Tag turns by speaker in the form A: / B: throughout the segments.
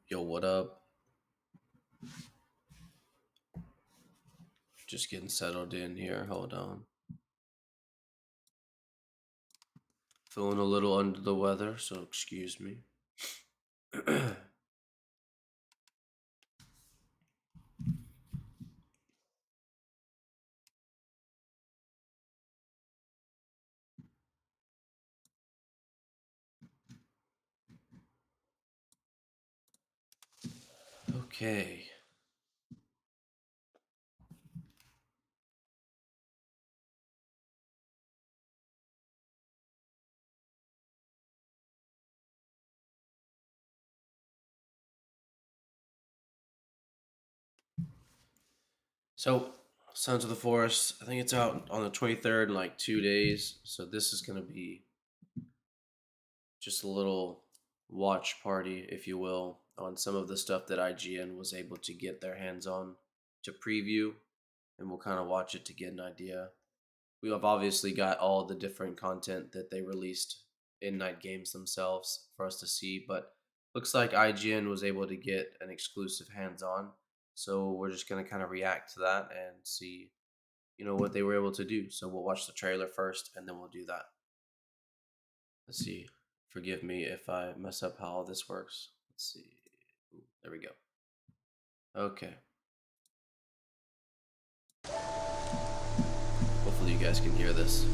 A: Yo, what up? Just getting settled in here. Hold on. Feeling a little under the weather, so excuse me. Okay. So, Sons of the Forest, I think it's out on the 23rd in like 2 days. So, this is going to be just a little watch party, if you will, on some of the stuff that IGN was able to get their hands on to preview. And we'll kind of watch it to get an idea. We have obviously got all the different content that they released in Night Games themselves for us to see, but looks like IGN was able to get an exclusive hands on. So we're just going to kind of react to that and see, what they were able to do. So we'll watch the trailer first and then we'll do that. Let's see. Forgive me if I mess up how all this works. Let's see. Ooh, there we go. Okay. Hopefully you guys can hear this.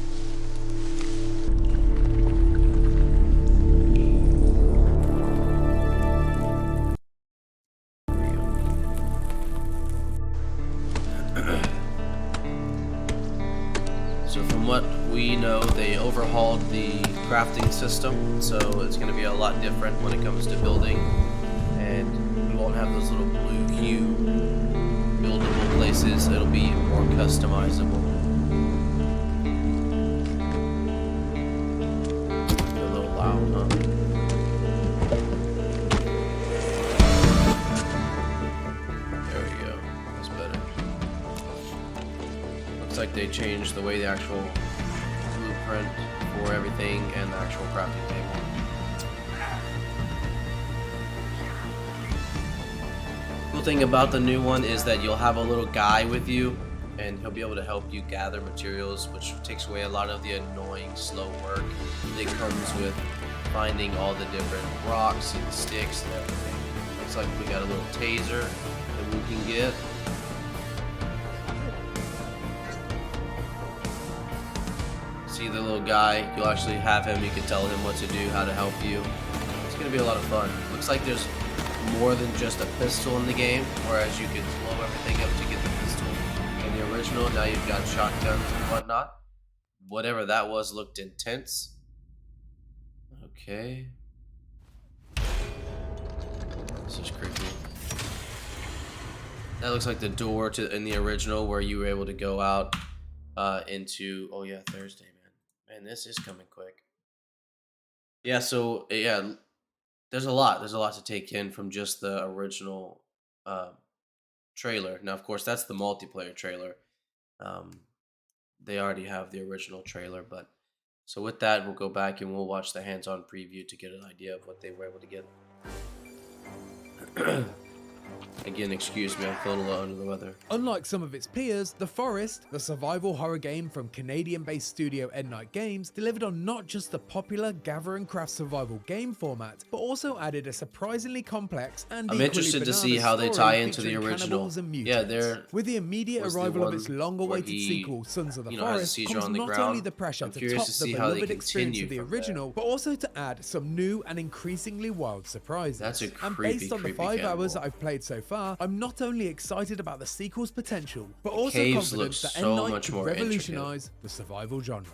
A: So from what we know, they overhauled the crafting system, so it's going to be a lot different when it comes to building, and we won't have those little blue cube buildable places. It'll be more customizable. A little loud, huh? There we go. That's better. Looks like they changed the way the actual blueprint for everything and the actual crafting table. Cool thing about the new one is that you'll have a little guy with you and he'll be able to help you gather materials, which takes away a lot of the annoying slow work that comes with finding all the different rocks and sticks and everything. Looks like we got a little taser that we can get. See the little guy, you'll actually have him, you can tell him what to do, how to help you. It's going to be a lot of fun. Looks like there's more than just a pistol in the game, whereas you can blow everything up to get the pistol. In the original, now you've got shotguns and whatnot. Whatever that was looked intense. Okay. This is creepy. That looks like the door to in the original where you were able to go out into, oh yeah, Thursday, man. Man, this is coming quick. Yeah, so yeah, there's a lot. There's a lot to take in from just the original trailer. Now, of course, that's the multiplayer trailer. Um, they already have the original trailer, but so with that, we'll go back and we'll watch the hands-on preview to get an idea of what they were able to get. Again, excuse me, I'm feeling a little under the weather.
B: Unlike some of its peers, The Forest, the survival horror game from Canadian-based studio Night Games, delivered on not just the popular gather and craft survival game format, but also added a surprisingly complex and
A: I'm interested to see how they tie into the original. Yeah, they're
B: with the immediate arrival of its long-awaited sequel, Sons of the Forest, comes not only the pressure to top the beloved experience of the original, but also to add some new and increasingly wild surprises.
A: That's a
B: and
A: creepy,
B: based on the 5 hours that I've played so far, I'm not only excited about the sequel's potential, but also
A: caves
B: confident
A: look
B: that
A: so
B: Night
A: much
B: could
A: more
B: revolutionize the survival genre.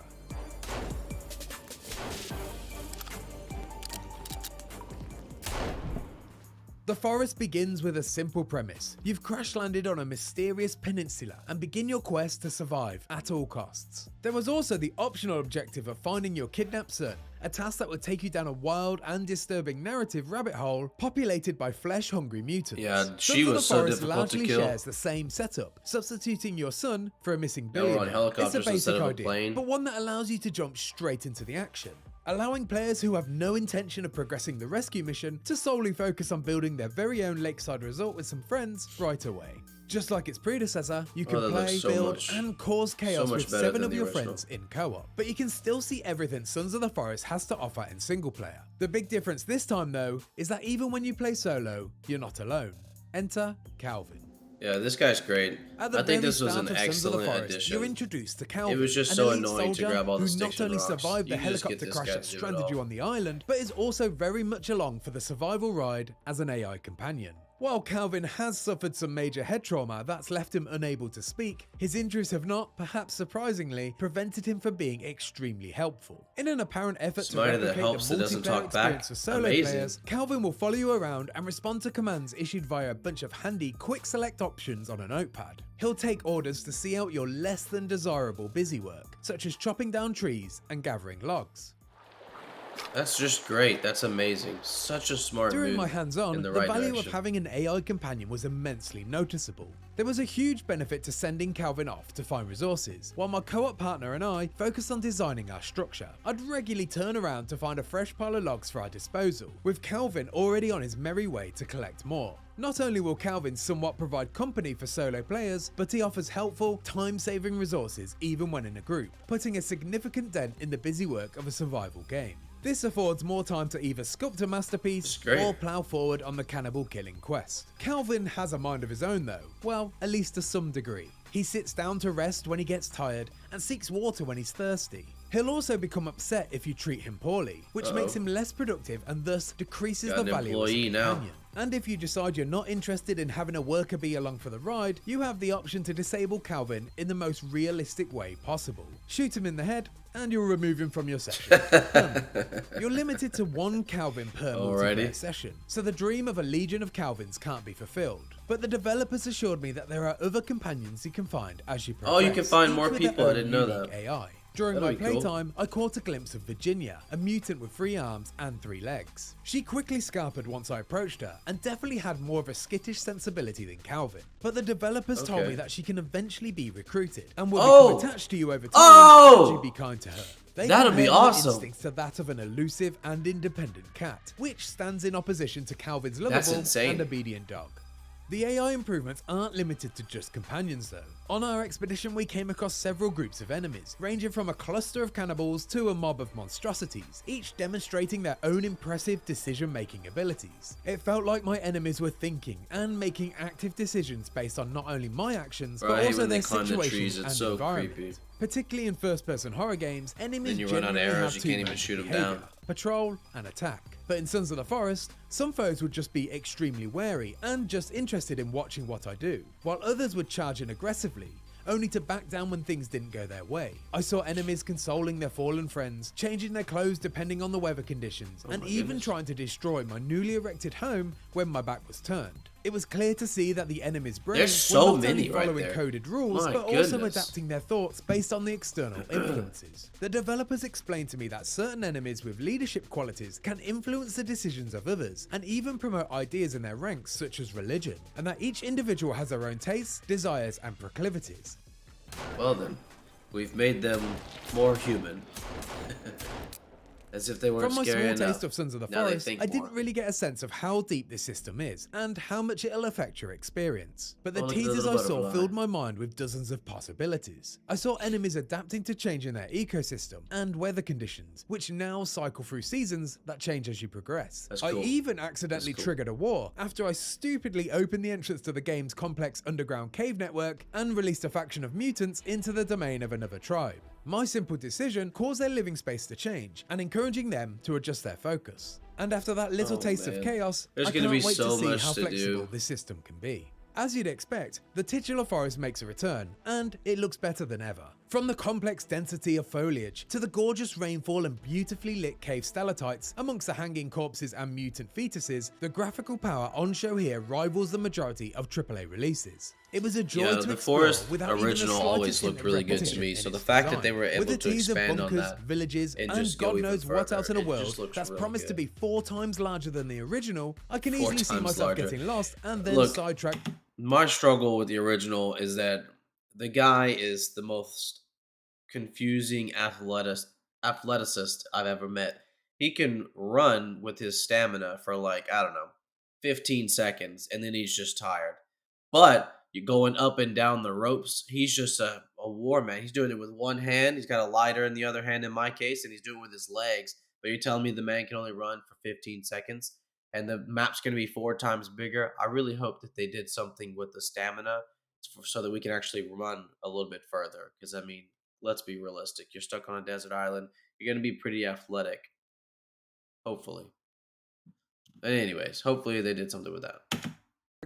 B: The Forest begins with a simple premise. You've crash-landed on a mysterious peninsula and begin your quest to survive at all costs. There was also the optional objective of finding your kidnapped son, a task that would take you down a wild and disturbing narrative rabbit hole populated by flesh-hungry mutants.
A: Yeah, she
B: Sons of
A: was
B: the
A: so
B: Forest
A: difficult to
B: largely
A: kill.
B: shares the same setup, substituting your son for a missing
A: They were on
B: billionaire. It's a
A: helicopters instead
B: basic
A: of a
B: idea,
A: plane.
B: but one that allows you to jump straight into the action. allowing players who have no intention of progressing the rescue mission to solely focus on building their very own lakeside resort with some friends right away. Just like its predecessor, you can
A: that
B: play,
A: looks so
B: build,
A: much-
B: and cause chaos
A: much
B: with
A: better
B: 7
A: than
B: of
A: the
B: your
A: original.
B: friends in co-op, but you can still see everything Sons of the Forest has to offer in single player. The big difference this time though, is that even when you play solo, you're not alone. Enter Calvin.
A: Yeah, this guy's great.
B: At the
A: I think
B: very
A: this was
B: start
A: an
B: of Sons of the
A: excellent
B: Forest,
A: addition.
B: you're introduced to Calvin,
A: was just
B: an
A: so
B: elite
A: annoying to
B: soldier
A: grab all the
B: who
A: sticks
B: not
A: and
B: only
A: rocks.
B: survived the
A: You can just get
B: helicopter
A: this
B: crash
A: guy
B: that
A: to do it
B: stranded you
A: all.
B: on the island, but is also very much along for the survival ride as an AI companion. While Calvin has suffered some major head trauma that's left him unable to speak, his injuries have not, perhaps surprisingly, prevented him from being extremely helpful. In an apparent effort to
A: Somebody that
B: replicate
A: helps
B: the
A: that doesn't
B: multiplayer
A: talk back.
B: experience for solo
A: Amazing.
B: players, Calvin will follow you around and respond to commands issued via a bunch of handy quick select options on a notepad. He'll take orders to see out your less than desirable busy work, such as chopping down trees and gathering logs.
A: That's just great. That's amazing. Such a smart
B: During
A: move
B: my hands-on,
A: in
B: the
A: right
B: value
A: direction.
B: of having an AI companion was immensely noticeable. There was a huge benefit to sending Calvin off to find resources, while my co-op partner and I focused on designing our structure. I'd regularly turn around to find a fresh pile of logs for our disposal, with Calvin already on his merry way to collect more. Not only will Calvin somewhat provide company for solo players, but he offers helpful, time-saving resources even when in a group, putting a significant dent in the busy work of a survival game. This affords more time to either sculpt a masterpiece
A: great.
B: or plough forward on the cannibal killing quest. Calvin has a mind of his own though, well, at least to some degree. He sits down to rest when he gets tired and seeks water when he's thirsty. He'll also become upset if you treat him poorly, which makes him less productive and thus decreases
A: Got
B: the
A: an
B: value as a
A: employee now.
B: companion. And if you decide you're not interested in having a worker bee along for the ride, you have the option to disable Calvin in the most realistic way possible. Shoot him in the head, and you'll remove him from your session. You're limited to 1 Calvin per multiplayer
A: Alrighty.
B: session, so the dream of a legion of Calvins can't be fulfilled. But the developers assured me that there are other companions you can find as you progress.
A: Oh, you can find
B: each
A: more
B: with their
A: people? I
B: own
A: didn't know
B: unique
A: that.
B: AI. During my
A: That'd be cool.
B: playtime, I caught a glimpse of Virginia, a mutant with 3 arms and 3 legs. She quickly scalpered once I approached her, and definitely had more of a skittish sensibility than Calvin. But the developers told
A: Okay.
B: me that she can eventually be recruited, and will
A: Oh!
B: become attached to you over time
A: Oh!
B: as you be kind to her. They
A: That'll be
B: compare her
A: awesome.
B: instincts to that of an elusive and independent cat, which stands in opposition to Calvin's
A: That's
B: lovable
A: insane.
B: and obedient dog. The AI improvements aren't limited to just companions though. On our expedition we came across several groups of enemies, ranging from a cluster of cannibals to a mob of monstrosities, each demonstrating their own impressive decision-making abilities. It felt like my enemies were thinking and making active decisions based on not only my actions, but
A: Right,
B: also
A: when they
B: their
A: climb the
B: situations
A: trees, it's
B: and
A: so
B: environment.
A: creepy.
B: Particularly in first-person horror games, enemies
A: Then you run out of
B: generally
A: arrows,
B: have
A: you
B: two
A: can't even
B: modes
A: shoot
B: of
A: 'em
B: behavior:
A: down.
B: patrol and attack. But in Sons of the Forest, some foes would just be extremely wary and just interested in watching what I do, while others would charge in aggressively, only to back down when things didn't go their way. I saw enemies consoling their fallen friends, changing their clothes depending on the weather conditions, and
A: my
B: even
A: goodness.
B: trying to destroy my newly erected home when my back was turned. It was clear to see that the enemy's brains
A: There's
B: were
A: so
B: not
A: many
B: only
A: right
B: following
A: there.
B: coded rules,
A: My
B: but also
A: goodness.
B: adapting their thoughts based on the external influences. The developers explained to me that certain enemies with leadership qualities can influence the decisions of others, and even promote ideas in their ranks such as religion, and that each individual has their own tastes, desires, and proclivities.
A: Well then, we've made them more human. As if they weren't
B: From my
A: scary
B: small
A: enough.
B: taste of Sons of the
A: Now they
B: Forest,
A: think
B: I
A: more.
B: didn't really get a sense of how deep this system is, and how much it'll affect your experience. But the
A: Oh, look at the
B: teasers I
A: little
B: saw
A: butterfly.
B: filled my mind with dozens of possibilities. I saw enemies adapting to changing their ecosystem and weather conditions, which now cycle through seasons that change as you progress.
A: That's
B: I
A: cool.
B: even accidentally
A: That's cool.
B: triggered a war after I stupidly opened the entrance to the game's complex underground cave network and released a faction of mutants into the domain of another tribe. My simple decision caused their living space to change and encouraging them to adjust their focus. And after that little
A: Oh,
B: taste
A: man.
B: of chaos,
A: There's
B: I
A: gonna
B: can't
A: be
B: wait
A: so
B: to see
A: much
B: how
A: to
B: flexible
A: do.
B: this system can be. As you'd expect, the titular forest makes a return, and it looks better than ever. From the complex density of foliage, to the gorgeous rainfall and beautifully lit cave stalactites amongst the hanging corpses and mutant fetuses, the graphical power on show here rivals the majority of AAA releases. It was a joy
A: Yeah,
B: to
A: the
B: explore
A: Forest
B: without even the
A: original
B: slightest
A: always
B: hint
A: looked
B: of
A: really good to
B: repetition
A: me,
B: in
A: so the
B: its
A: fact that
B: design.
A: they were able
B: With a
A: to
B: tease of
A: expand on
B: bunkers,
A: that
B: villages,
A: and
B: and
A: just go
B: God
A: even
B: knows what
A: further,
B: else in a
A: it just
B: world
A: looks
B: that's
A: really
B: promised to
A: good.
B: be 4 times larger than the original, I can
A: 4
B: easily see
A: times
B: myself
A: larger.
B: getting lost and then
A: Look,
B: sidetracked.
A: My struggle with the original is that the guy is the most confusing athleticist I've ever met. He can run with his stamina for like, I don't know, 15 seconds and then he's just tired. But you're going up and down the ropes. He's just a war man. He's doing it with one hand. He's got a lighter in the other hand in my case, and he's doing it with his legs. But you're telling me the man can only run for 15 seconds and the map's going to be 4 times bigger. I really hope that they did something with the stamina so that we can actually run a little bit further. Because, I mean, let's be realistic. You're stuck on a desert island. You're going to be pretty athletic. Hopefully. But anyways, hopefully they did something with that.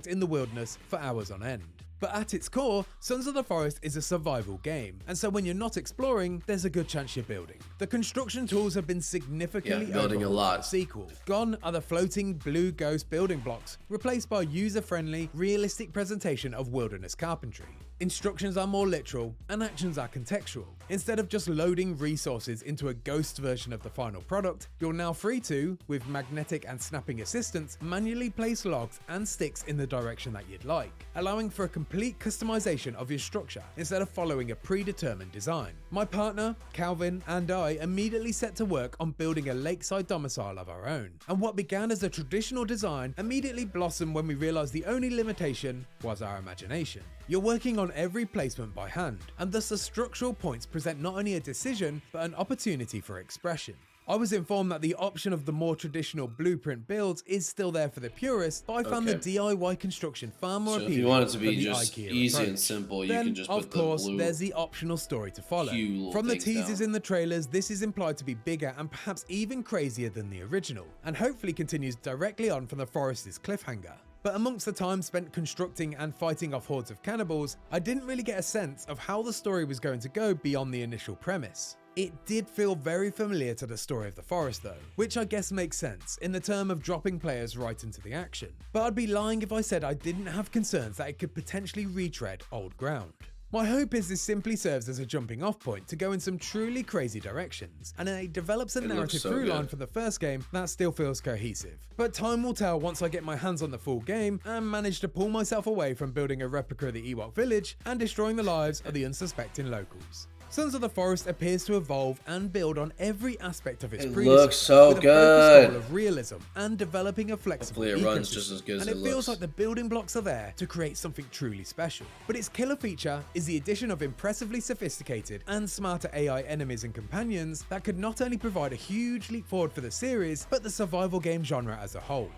B: In the wilderness for hours on end. But at its core, Sons of the Forest is a survival game, and so when you're not exploring, there's a good chance you're building. The construction tools have been significantly
A: building a
B: overhauled
A: lot.
B: for the sequel. Gone are the floating blue ghost building blocks, replaced by user-friendly, realistic presentation of wilderness carpentry. Instructions are more literal, and actions are contextual. Instead of just loading resources into a ghost version of the final product, you're now free to, with magnetic and snapping assistance, manually place logs and sticks in the direction that you'd like, allowing for a complete customization of your structure instead of following a predetermined design. My partner, Calvin, and I immediately set to work on building a lakeside domicile of our own, and what began as a traditional design immediately blossomed when we realized the only limitation was our imagination. You're working on every placement by hand, and thus the structural points present not only a decision, but an opportunity for expression. I was informed that the option of the more traditional blueprint builds is still there for the purists, but I found the DIY construction far more
A: So
B: appealing.
A: if you want it to be
B: than the
A: just
B: IKEA
A: easy
B: approach.
A: and simple, you
B: Then,
A: can just
B: of
A: put the
B: course,
A: blue
B: there's the optional story to follow.
A: cute little
B: From the
A: things
B: teasers
A: down.
B: in the trailers, this is implied to be bigger and perhaps even crazier than the original, and hopefully continues directly on from the Forest's cliffhanger. But amongst the time spent constructing and fighting off hordes of cannibals, I didn't really get a sense of how the story was going to go beyond the initial premise. It did feel very familiar to the story of the forest though, which I guess makes sense in the term of dropping players right into the action. But I'd be lying if I said I didn't have concerns that it could potentially retread old ground. My hope is this simply serves as a jumping off point to go in some truly crazy directions, and it develops a narrative
A: so
B: through line
A: good.
B: from the first game that still feels cohesive. But time will tell once I get my hands on the full game and manage to pull myself away from building a replica of the Ewok village and destroying the lives of the unsuspecting locals. Sons of the Forest appears to evolve and build on every aspect of its
A: It
B: predecessor,
A: looks so
B: with a focused
A: good.
B: goal of realism and developing a flexible
A: Hopefully it runs
B: ecosystem.
A: just as good as
B: and
A: it
B: feels
A: looks.
B: like the building blocks are there to create something truly special. But its killer feature is the addition of impressively sophisticated and smarter AI enemies and companions that could not only provide a huge leap forward for the series, but the survival game genre as a whole.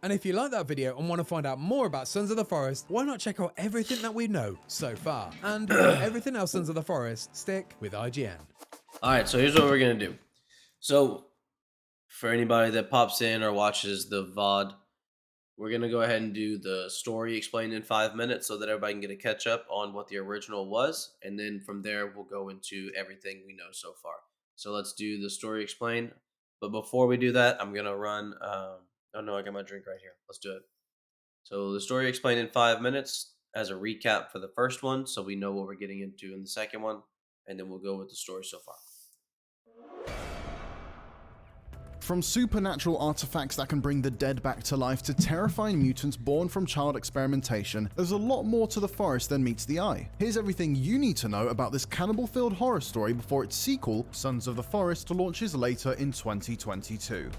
B: And if you like that video and want to find out more about Sons of the Forest, why not check out everything that we know so far? And for everything else Sons of the Forest, stick with IGN.
A: All right, so here's what we're going to do. So for anybody that pops in or watches the VOD, we're going to go ahead and do the story explained in 5 minutes so that everybody can get a catch up on what the original was. And then from there, we'll go into everything we know so far. So let's do the story explained. But before we do that, I'm going to run... oh no, I got my drink right here. Let's do it. So the story explained in 5 minutes as a recap for the first one, so we know what we're getting into in the second one, and then we'll go with the story so far.
C: From supernatural artifacts that can bring the dead back to life to terrifying mutants born from child experimentation, there's a lot more to the forest than meets the eye. Here's everything you need to know about this cannibal-filled horror story before its sequel, Sons of the Forest, launches later in 2022.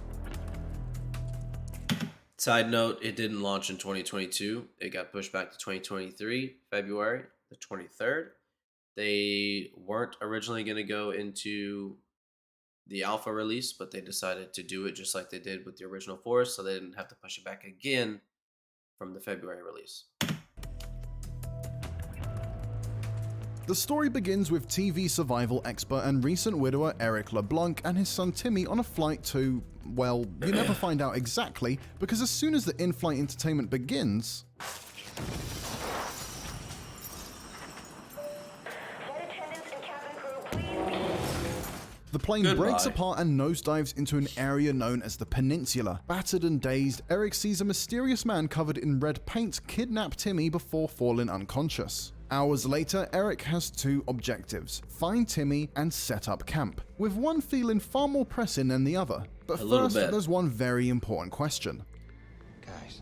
A: Side note, it didn't launch in 2022. It got pushed back to 2023, February the 23rd. They weren't originally going to go into the alpha release, but they decided to do it just like they did with the original Forest, so they didn't have to push it back again from the February release.
C: The story begins with TV survival expert and recent widower Eric LeBlanc and his son Timmy on a flight to, well, you never find out exactly, because as soon as the in-flight entertainment begins... the plane breaks apart and nosedives into an area known as the Peninsula. Battered and dazed, Eric sees a mysterious man covered in red paint kidnap Timmy before falling unconscious. Hours later, Eric has two objectives: find Timmy and set up camp, with one feeling far more pressing than the other. But first, there's one very important question.
D: Guys,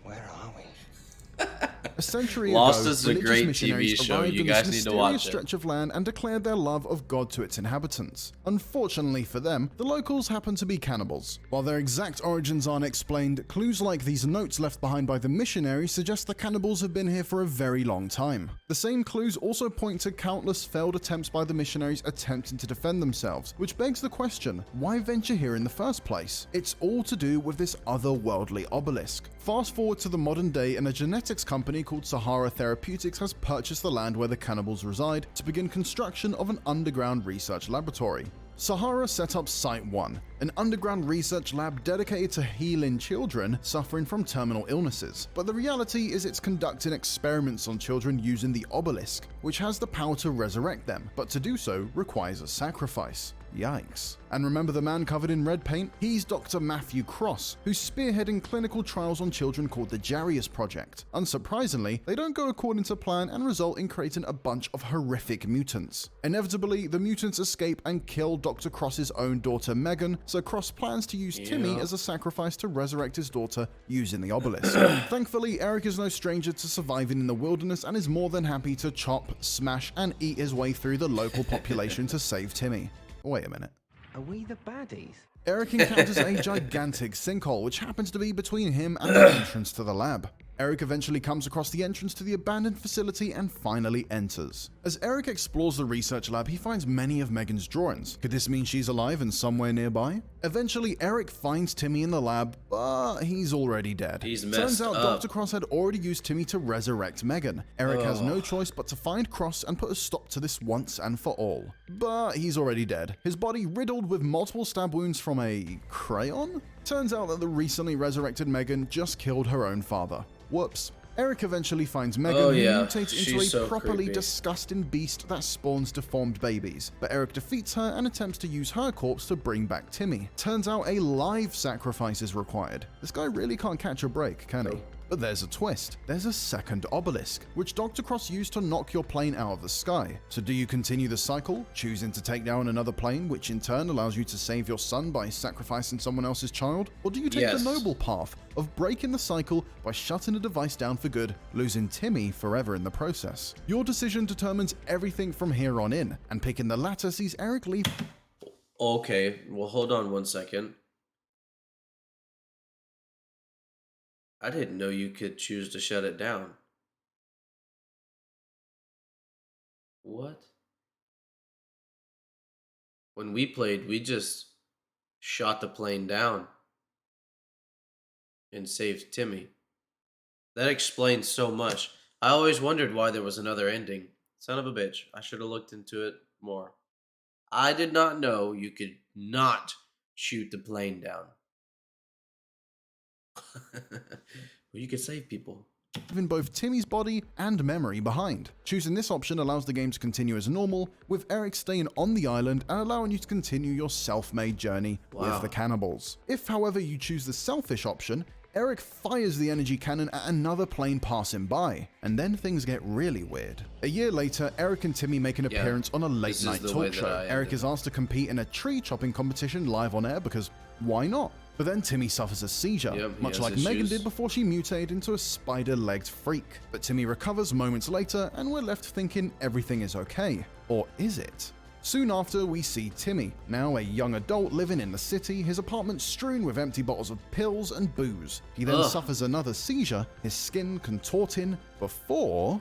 D: where are we?
C: century
A: Lost
C: ago,
A: is a
C: religious
A: great
C: missionaries
A: TV show.
C: arrived
A: You
C: in
A: guys
C: this
A: need to
C: mysterious
A: watch it.
C: stretch of land and declared their love of God to its inhabitants. Unfortunately for them, the locals happen to be cannibals. While their exact origins aren't explained, clues like these notes left behind by the missionaries suggest the cannibals have been here for a very long time. The same clues also point to countless failed attempts by the missionaries attempting to defend themselves, which begs the question, why venture here in the first place? It's all to do with this otherworldly obelisk. Fast forward to the modern day and a genetics company called Sahara Therapeutics has purchased the land where the cannibals reside to begin construction of an underground research laboratory. Sahara set up Site 1, an underground research lab dedicated to healing children suffering from terminal illnesses. But the reality is it's conducting experiments on children using the obelisk, which has the power to resurrect them, but to do so requires a sacrifice. Yikes. And remember the man covered in red paint? He's Dr. Matthew Cross, who's spearheading clinical trials on children called the Jarius Project. Unsurprisingly, they don't go according to plan and result in creating a bunch of horrific mutants. Inevitably, the mutants escape and kill Dr. Cross's own daughter Megan, so Cross plans to use Timmy as a sacrifice to resurrect his daughter using the obelisk. Thankfully, Eric is no stranger to surviving in the wilderness and is more than happy to chop, smash, and eat his way through the local population to save Timmy. Wait a minute.
D: Are we the baddies?
C: Eric encounters a gigantic sinkhole, which happens to be between him and the entrance to the lab. Eric eventually comes across the entrance to the abandoned facility and finally enters. As Eric explores the research lab, he finds many of Megan's drawings. Could this mean she's alive and somewhere nearby? Eventually, Eric finds Timmy in the lab, but he's already dead.
A: He's
C: Turns
A: messed
C: out
A: up.
C: Dr. Cross had already used Timmy to resurrect Megan. Eric has no choice but to find Cross and put a stop to this once and for all. But he's already dead, his body riddled with multiple stab wounds from a crayon? Turns out that the recently resurrected Megan just killed her own father. Whoops. Eric eventually finds Megan,
A: Oh,
C: who
A: yeah.
C: mutates into
A: She's
C: a
A: so
C: properly
A: creepy.
C: disgusting beast that spawns deformed babies. But Eric defeats her and attempts to use her corpse to bring back Timmy. Turns out a live sacrifice is required. This guy really can't catch a break, can he? But there's a twist. There's a second obelisk, which Dr. Cross used to knock your plane out of the sky. So do you continue the cycle, choosing to take down another plane, which in turn allows you to save your son by sacrificing someone else's child? Or do you take
A: Yes.
C: the noble path of breaking the cycle by shutting the device down for good, losing Timmy forever in the process? Your decision determines everything from here on in, and picking the latter sees Eric leave.
A: Okay, well, hold on one second. I didn't know you could choose to shut it down. What? When we played, we just shot the plane down and saved Timmy. That explains so much. I always wondered why there was another ending. Son of a bitch. I should have looked into it more. I did not know you could not shoot the plane down. Well, you could save people.
C: Leaving both Timmy's body and memory behind. Choosing this option allows the game to continue as normal, with Eric staying on the island and allowing you to continue your self-made journey
A: Wow.
C: with the cannibals. If, however, you choose the selfish option, Eric fires the energy cannon at another plane passing by, and then things get really weird. A year later, Eric and Timmy make an
A: Yeah,
C: appearance on a
A: this is
C: late-night
A: the way
C: talk
A: that
C: show.
A: I
C: Eric
A: ended.
C: is asked to compete in a tree-chopping competition live on air because why not? But then Timmy suffers a seizure,
A: Yep, he
C: much
A: has
C: like Megan
A: issues.
C: did before she mutated into a spider-legged freak. But Timmy recovers moments later, and we're left thinking everything is okay. Or is it? Soon after, we see Timmy, now a young adult living in the city, his apartment strewn with empty bottles of pills and booze. He then
A: Ugh.
C: suffers another seizure, his skin contorting, before...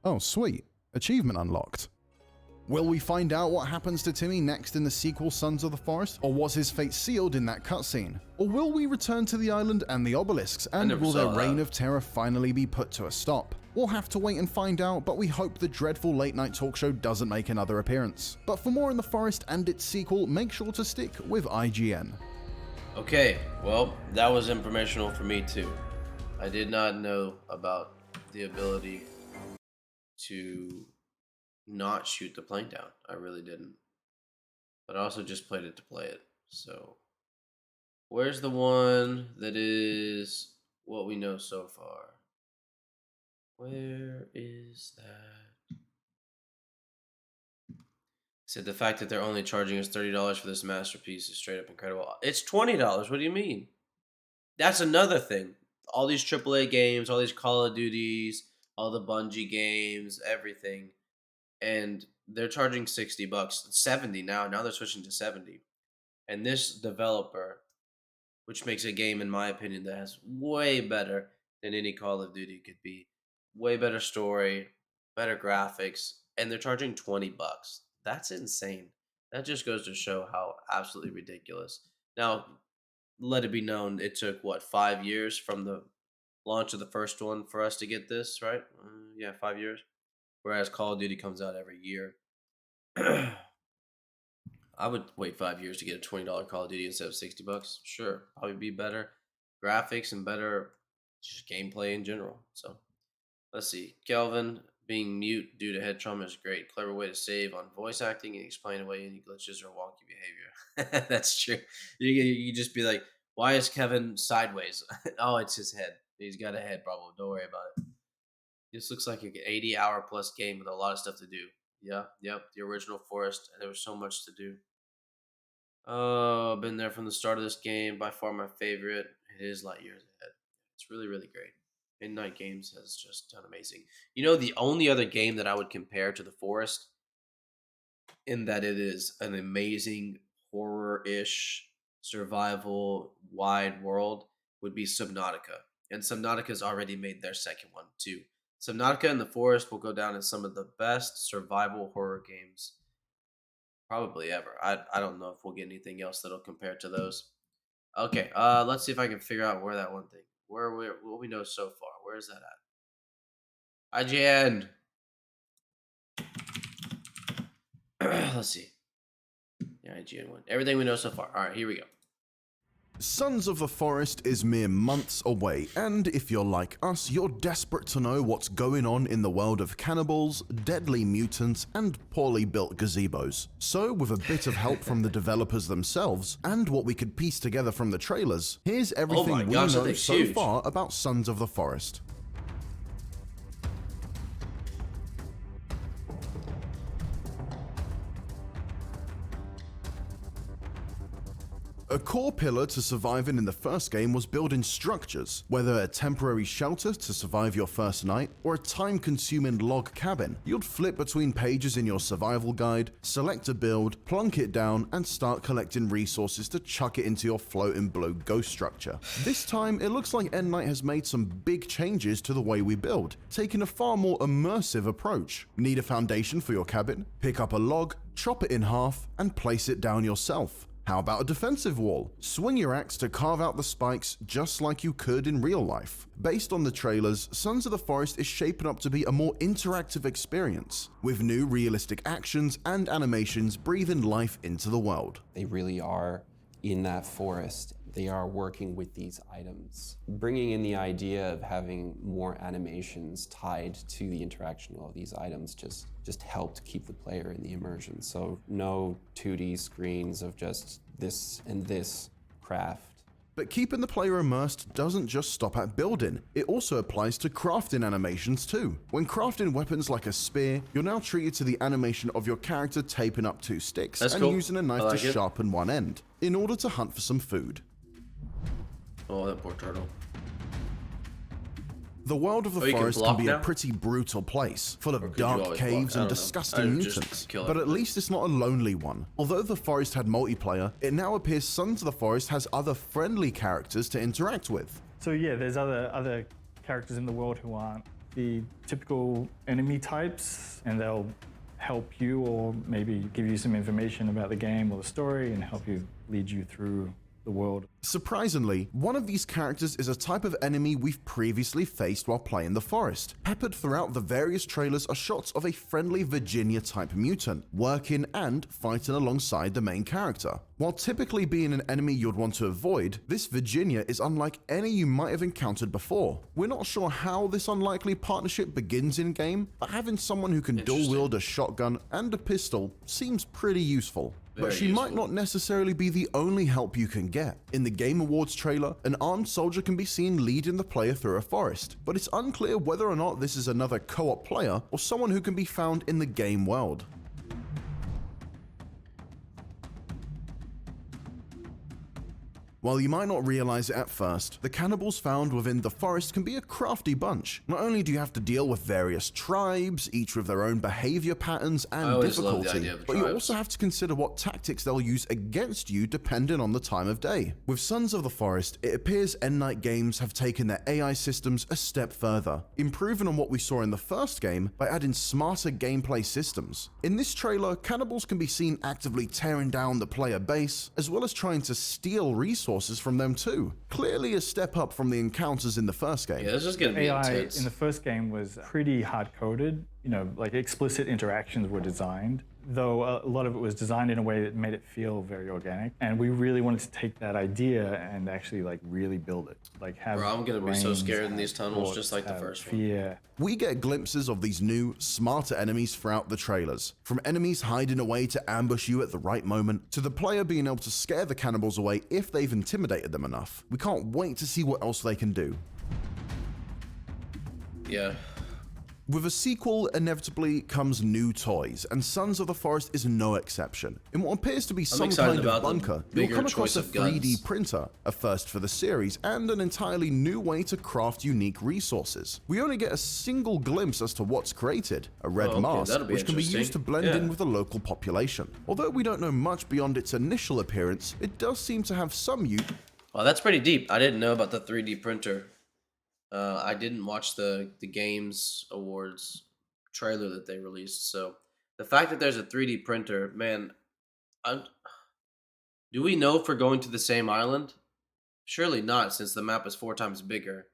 C: Oh, sweet. Achievement unlocked. Will we find out what happens to Timmy next in the sequel Sons of the Forest, or was his fate sealed in that cutscene? Or will we return to the island and the obelisks, and
A: never
C: will their
A: saw that.
C: reign of terror finally be put to a stop? We'll have to wait and find out, but we hope the dreadful late-night talk show doesn't make another appearance. But for more in the Forest and its sequel, make sure to stick with IGN.
A: Okay, well, that was informational for me too. I did not know about the ability to not shoot the plane down. I really didn't. But I also just played it to play it. So, where's the one that is what we know so far? Where is that? Said the fact that they're only charging us $30 for this masterpiece is straight up incredible. It's $20. What do you mean? That's another thing. all these AAA games, all these Call of Duties, all the Bungie games, everything, and they're charging $60, 70 now. Now they're switching to 70. And this developer, which makes a game, in my opinion, that has way better than any Call of Duty could be, way better story, better graphics, and they're charging $20. That's insane. That just goes to show how absolutely ridiculous. Now, let it be known, it took what, 5 years from the launch of the first one for us to get this, right? Yeah, 5 years. Whereas Call of Duty comes out every year. I would wait 5 years to get a $20 Call of Duty instead of $60. Sure, probably be better graphics and better just gameplay in general. So let's see. Kelvin being mute due to head trauma is great. Clever way to save on voice acting and explain away any glitches or wonky behavior. That's true. You just be like, why is Kevin sideways? Oh, it's his head. He's got a head problem. Don't worry about it. This looks like an 80-hour plus game with a lot of stuff to do. Yeah, yep, the original Forest. There was so much to do. Oh, I've been there from the start of this game. By far my favorite. It is light years ahead. It's really, really great. Midnight Games has just done amazing. You know, the only other game that I would compare to The Forest, in that it is an amazing horror-ish survival wide world, would be Subnautica. And Subnautica's already made their second one too. Subnautica and The Forest will go down as some of the best survival horror games probably ever. I don't know if we'll get anything else that'll compare to those. Okay, let's see if I can figure out where that one thing, what we know so far. Where is that at? IGN. Let's see. Yeah, IGN one. Everything we know so far. All right, here we go.
C: Sons of the Forest is mere months away, and if you're like us, you're desperate to know what's going on in the world of cannibals, deadly mutants, and poorly built gazebos. So, with a bit of help from the developers themselves, and what we could piece together from the trailers, here's everything we know so far about Sons of the Forest. A core pillar to surviving in the first game was building structures, whether a temporary shelter to survive your first night, or a time-consuming log cabin. You'd flip between pages in your survival guide, select a build, plunk it down, and start collecting resources to chuck it into your floating blue ghost structure. This time, it looks like Endnight has made some big changes to the way we build, taking a far more immersive approach. Need a foundation for your cabin? Pick up a log, chop it in half, and place it down yourself. How about a defensive wall? Swing your axe to carve out the spikes just like you could in real life. Based on the trailers, Sons of the Forest is shaping up to be a more interactive experience, with new realistic actions and animations breathing life into the world.
E: They really are in that forest. They are working with these items. Bringing in the idea of having more animations tied to the interaction of these items just helped keep the player in the immersion. So no 2D screens of just this and this craft.
C: But keeping the player immersed doesn't just stop at building, it also applies to crafting animations too. When crafting weapons like a spear, you're now treated to the animation of your character taping up 2 sticks and using a knife to sharpen one end, in order to hunt for some food.
A: Oh, that poor turtle.
C: The world of the forest can be a pretty brutal place, full of dark caves and disgusting mutants, but at least it's not a lonely one. Although the forest had multiplayer, it now appears Sons of the Forest has other friendly characters to interact with.
F: So yeah, there's other characters in the world who aren't the typical enemy types, and they'll help you or maybe give you some information about the game or the story and help you lead you through the world.
C: Surprisingly, one of these characters is a type of enemy we've previously faced while playing the forest. Peppered throughout the various trailers are shots of a friendly Virginia-type mutant, working and fighting alongside the main character. While typically being an enemy you'd want to avoid, this Virginia is unlike any you might have encountered before. We're not sure how this unlikely partnership begins in-game, but having someone who can dual-wield a shotgun and a pistol seems pretty useful. But she might not necessarily be the only help you can get. In the Game Awards trailer, an armed soldier can be seen leading the player through a forest, but it's unclear whether or not this is another co-op player or someone who can be found in the game world. While you might not realize it at first, the cannibals found within the forest can be a crafty bunch. Not only do you have to deal with various tribes, each with their own behavior patterns
A: I
C: and
A: always love the
C: difficulty,
A: idea of the
C: but you
A: tribes.
C: also have to consider what tactics they'll use against you depending on the time of day. With Sons of the Forest, it appears Endnight Games have taken their AI systems a step further, improving on what we saw in the first game by adding smarter gameplay systems. In this trailer, cannibals can be seen actively tearing down the player base, as well as trying to steal resources from them too. Clearly a step up from the encounters in the first game.
A: Yeah, this is gonna be
F: AI
A: intense.
F: in the first game was pretty hard-coded. You know, like explicit interactions were designed, though a lot of it was designed in a way that made it feel very organic. And we really wanted to take that idea and actually like really build it. Like have
A: Bro, I'm gonna be so
F: brains,
A: scared in
F: have
A: these tunnels,
F: thoughts,
A: just like the
F: have
A: first one.
F: fear.
C: We get glimpses of these new, smarter enemies throughout the trailers. From enemies hiding away to ambush you at the right moment, to the player being able to scare the cannibals away if they've intimidated them enough. We can't wait to see what else they can do.
A: Yeah.
C: With a sequel, inevitably comes new toys, and Sons of the Forest is no exception. In what appears to be some
A: excited
C: kind of
A: about the
C: bunker, you'll
A: bigger
C: come across
A: choice
C: a
A: of
C: 3D
A: guns.
C: printer, a first for the series, and an entirely new way to craft unique resources. We only get a single glimpse as to what's created, a red
A: okay,
C: mask,
A: that'll be
C: which can be used to
A: interesting.
C: blend
A: Yeah.
C: in with the local population. Although we don't know much beyond its initial appearance, it does seem to have some use.
A: Well, that's pretty deep. I didn't know about the 3D printer. I didn't watch the Games Awards trailer that they released. So the fact that there's a 3D printer, man, do we know if we're going to the same island? Surely not, since the map is 4 times bigger.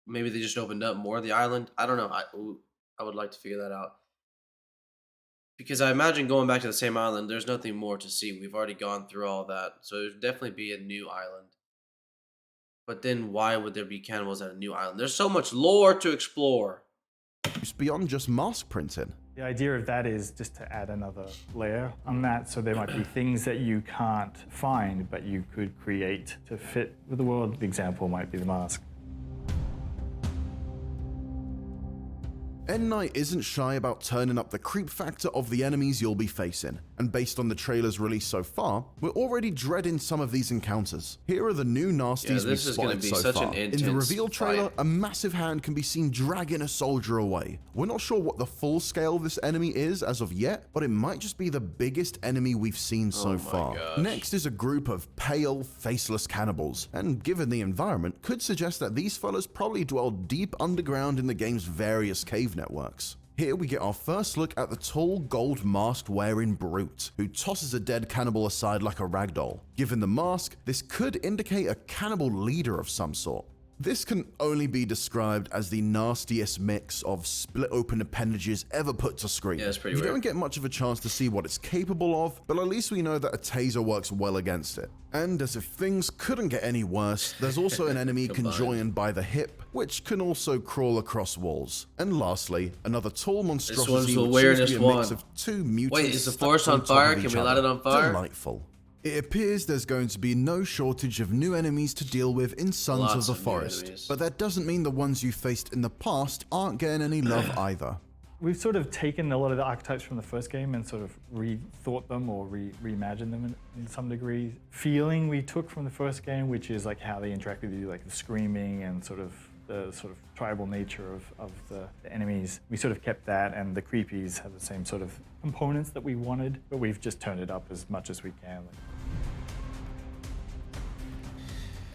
A: Maybe they just opened up more of the island. I don't know. I would like to figure that out. Because I imagine going back to the same island, there's nothing more to see. We've already gone through all that. So there'd definitely be a new island. But then why would there be cannibals at a new island? There's so much lore to explore.
C: Beyond just mask printing.
F: The idea of that is just to add another layer on that, so there might be things that you can't find, but you could create to fit with the world. The example might be the mask.
C: Endnight isn't shy about turning up the creep factor of the enemies you'll be facing, and based on the trailers released so far, we're already dreading some of these encounters. Here are the new nasties
A: Yeah,
C: we've
A: this is gonna
C: spotted
A: be
C: so
A: such an
C: far. In the
A: intense
C: reveal trailer,
A: fight.
C: a massive hand can be seen dragging a soldier away. We're not sure what the full scale of this enemy is as of yet, but it might just be the biggest enemy we've seen so
A: my
C: far.
A: gosh.
C: Next is a group of pale, faceless cannibals, and given the environment, could suggest that these fellas probably dwell deep underground in the game's various cave networks. Here we get our first look at the tall, gold masked wearing brute, who tosses a dead cannibal aside like a ragdoll. Given the mask, this could indicate a cannibal leader of some sort. This can only be described as the nastiest mix of split open appendages ever put to screen.
A: Yeah, it's pretty
C: You
A: weird.
C: don't get much of a chance to see what it's capable of, but at least we know that a taser works well against it. And as if things couldn't get any worse, there's also an enemy conjoined by the hip, which can also crawl across walls. And lastly, another tall monstrosity
A: one's the
C: which seems to be a
A: weirdest
C: mix
A: one.
C: of two mutants.
A: Wait, is the
C: stacked
A: forest on
C: top
A: fire?
C: of
A: Can
C: each
A: we light
C: other.
A: it on fire?
C: Delightful. It appears there's going to be no shortage of new enemies to deal with in Sons
A: Lots
C: of the
A: of new
C: Forest,
A: enemies.
C: but that doesn't mean the ones you faced in the past aren't getting any love either.
F: We've sort of taken a lot of the archetypes from the first game and sort of rethought them or reimagined them in some degree. Feeling we took from the first game, which is like how they interact with you, like the screaming and sort of the sort of tribal nature of the enemies. We sort of kept that, and the creepies have the same sort of components that we wanted, but we've just turned it up as much as we can.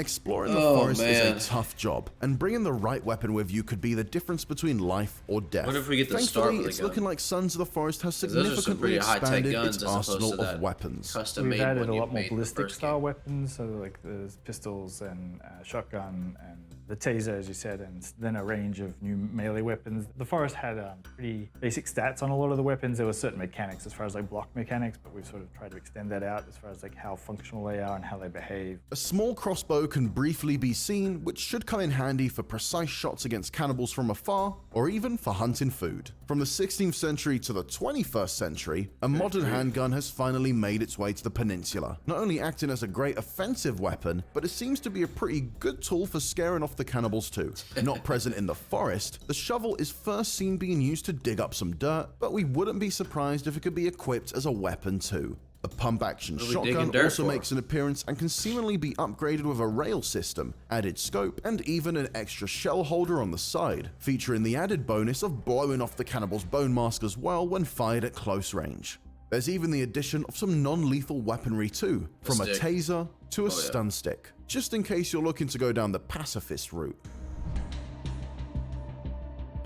C: Exploring the
A: Oh,
C: forest
A: man.
C: is a tough job, and bringing the right weapon with you could be the difference between life or death.
A: What if we get to start
C: Thankfully,
A: with a
C: it's
A: gun?
C: looking like Sons of the Forest has
A: 'Cause those are some
C: significantly
A: pretty high-tech
C: expanded
A: guns
C: its
A: as opposed
C: arsenal
A: to that
C: of weapons.
A: custom
F: We've
A: made
F: added
A: one
F: a
A: you
F: lot more
A: made in the
F: ballistic
A: first
F: style
A: game.
F: weapons, so like the pistols and shotgun and the taser, as you said, and then a range of new melee weapons. The forest had pretty basic stats on a lot of the weapons. There were certain mechanics as far as like block mechanics, but we've sort of tried to extend that out as far as like how functional they are and how they behave.
C: A small crossbow can briefly be seen, which should come in handy for precise shots against cannibals from afar, or even for hunting food. From the 16th century to the 21st century, a modern handgun has finally made its way to the peninsula, not only acting as a great offensive weapon, but it seems to be a pretty good tool for scaring off the cannibals too. Not present in the forest, the shovel is first seen being used to dig up some dirt, but we wouldn't be surprised if it could be equipped as a weapon too. A pump-action
A: What are we digging
C: shotgun
A: dirt
C: also
A: for?
C: makes an appearance and can seemingly be upgraded with a rail system, added scope, and even an extra shell holder on the side, featuring the added bonus of blowing off the cannibal's bone mask as well when fired at close range. There's even the addition of some non-lethal weaponry too, from a
A: stick.
C: taser to a
A: Oh, yeah.
C: stun stick, just in case you're looking to go down the pacifist route.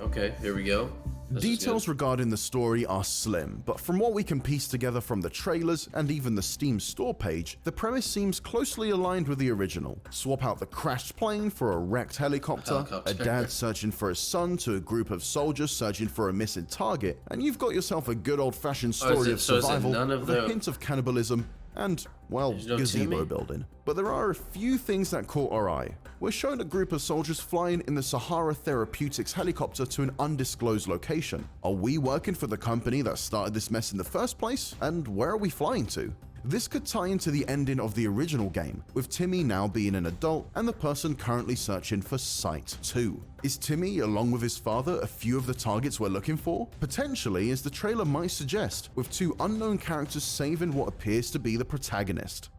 A: Okay, here we go. This is
C: Details
A: good.
C: regarding the story are slim, but from what we can piece together from the trailers and even the Steam store page, the premise seems closely aligned with the original. Swap out the crashed plane for a wrecked helicopter, a dad searching for his son to a group of soldiers searching for a missing target, and you've got yourself a good old-fashioned story of
A: so is it
C: survival
A: none of
C: with a
A: the-
C: hint of cannibalism and, well,
A: There's no
C: gazebo
A: Timmy?
C: building. But there are a few things that caught our eye. We're shown a group of soldiers flying in the Sahara Therapeutics helicopter to an undisclosed location. Are we working for the company that started this mess in the first place? And where are we flying to? This could tie into the ending of the original game, with Timmy now being an adult and the person currently searching for Sight 2. Is Timmy, along with his father, a few of the targets we're looking for? Potentially, as the trailer might suggest, with two unknown characters saving what appears to be the protagonist.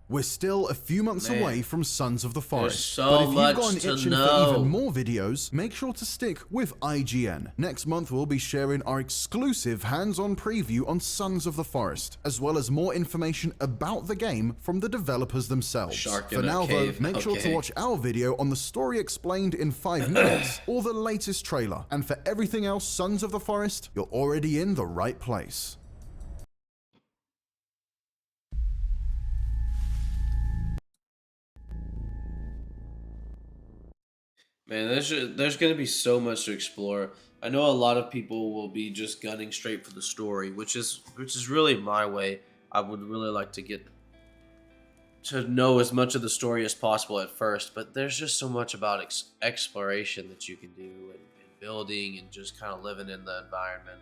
C: We're still a few months
A: Man,
C: away from Sons of the Forest,
A: so
C: but if you've
A: much
C: got an
A: to
C: itching
A: know.
C: for even more videos, make sure to stick with IGN. Next month we'll be sharing our exclusive hands-on preview on Sons of the Forest, as well as more information about the game from the developers themselves.
A: Shark
C: For
A: in a
C: now
A: cave,
C: though, make sure to
A: okay.
C: watch our video on the story explained in 5 minutes, or the latest trailer. And for everything else Sons of the Forest, you're already in the right place.
A: Man, there's going to be so much to explore. I know a lot of people will be just gunning straight for the story, which is really my way. I would really like to get to know as much of the story as possible at first, but there's just so much about exploration that you can do and building and just kind of living in the environment.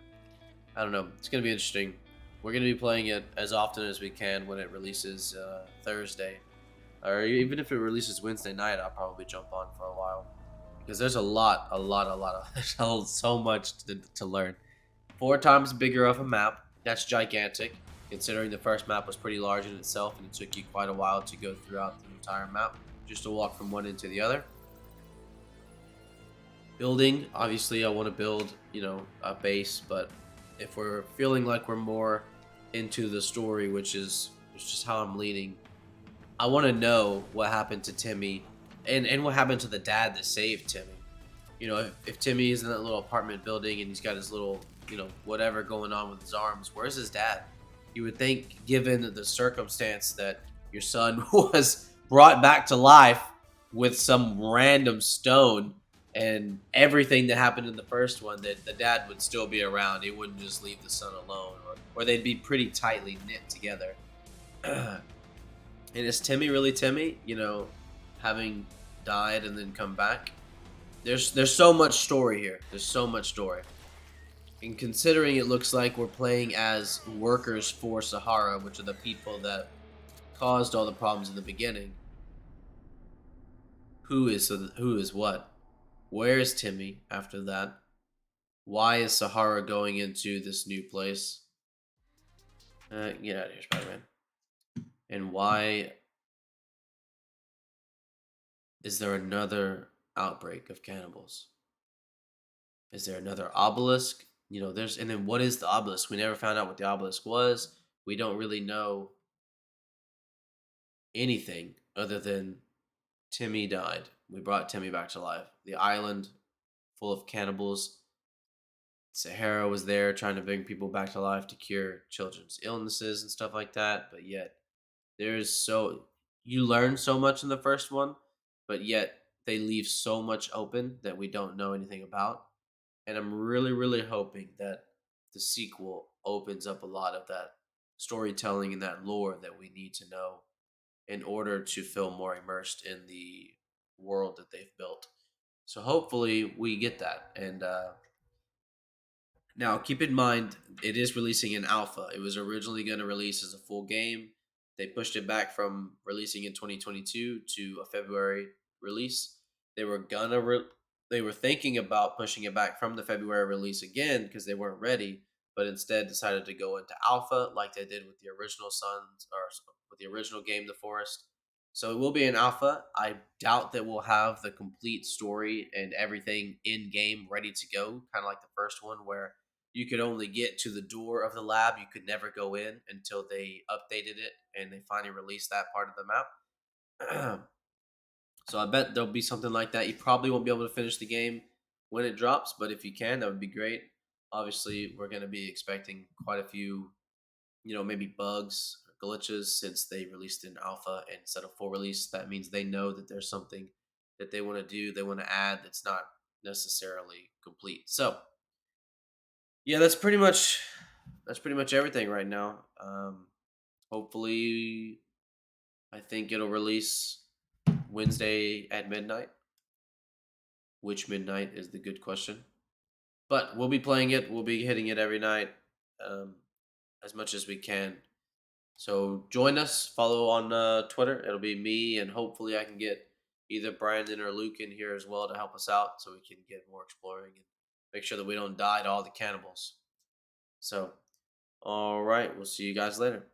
A: I don't know. It's going to be interesting. We're going to be playing it as often as we can when it releases Thursday. Or even if it releases Wednesday night, I'll probably jump on for a while. Because there's a lot of so much to learn. 4 times bigger of a map. That's gigantic, considering the first map was pretty large in itself, and it took you quite a while to go throughout the entire map, just to walk from one end to the other. Building, obviously I want to build, a base, but if we're feeling like we're more into the story, which is just how I'm leaning, I want to know what happened to Timmy and what happened to the dad that saved Timmy. If Timmy is in that little apartment building and he's got his little, whatever going on with his arms, where's his dad? You would think, given the circumstance that your son was brought back to life with some random stone and everything that happened in the first one, that the dad would still be around. He wouldn't just leave the son alone, or they'd be pretty tightly knit together. And is Timmy really Timmy? Having died and then come back. There's so much story here. There's so much story. And considering it looks like we're playing as workers for Sahara, which are the people that caused all the problems in the beginning. Who is what? Where is Timmy after that? Why is Sahara going into this new place? Get out of here, Spider-Man. And why is there another outbreak of cannibals? Is there another obelisk? And then what is the obelisk? We never found out what the obelisk was. We don't really know anything other than Timmy died. We brought Timmy back to life. The island full of cannibals. Sahara was there trying to bring people back to life to cure children's illnesses and stuff like that. But yet, you learn so much in the first one, but yet they leave so much open that we don't know anything about. And I'm really, really hoping that the sequel opens up a lot of that storytelling and that lore that we need to know in order to feel more immersed in the world that they've built. So hopefully we get that. And now keep in mind, it is releasing in alpha. It was originally going to release as a full game. They pushed it back from releasing in 2022 to a February release. They were thinking about pushing it back from the February release again because they weren't ready. but instead decided to go into alpha like they did with the original Suns or with the original game, The Forest. So it will be an alpha. I doubt that we'll have the complete story and everything in game ready to go, kind of like the first one where you could only get to the door of the lab. You could never go in until they updated it and they finally released that part of the map. So I bet there'll be something like that. You probably won't be able to finish the game when it drops, but if you can, that would be great. Obviously, we're going to be expecting quite a few, maybe bugs or glitches since they released in alpha instead of full release. That means they know that there's something that they want to do, they want to add that's not necessarily complete. So, yeah, that's pretty much everything right now. Hopefully, I think it'll release Wednesday at midnight. Which midnight is the good question. But we'll be playing it. We'll be hitting it every night, um, as much as we can. So join us. Follow on Twitter. It'll be me, and hopefully I can get either Brandon or Luke in here as well to help us out, so we can get more exploring and make sure that we don't die to all the cannibals. So, all right. We'll see you guys later.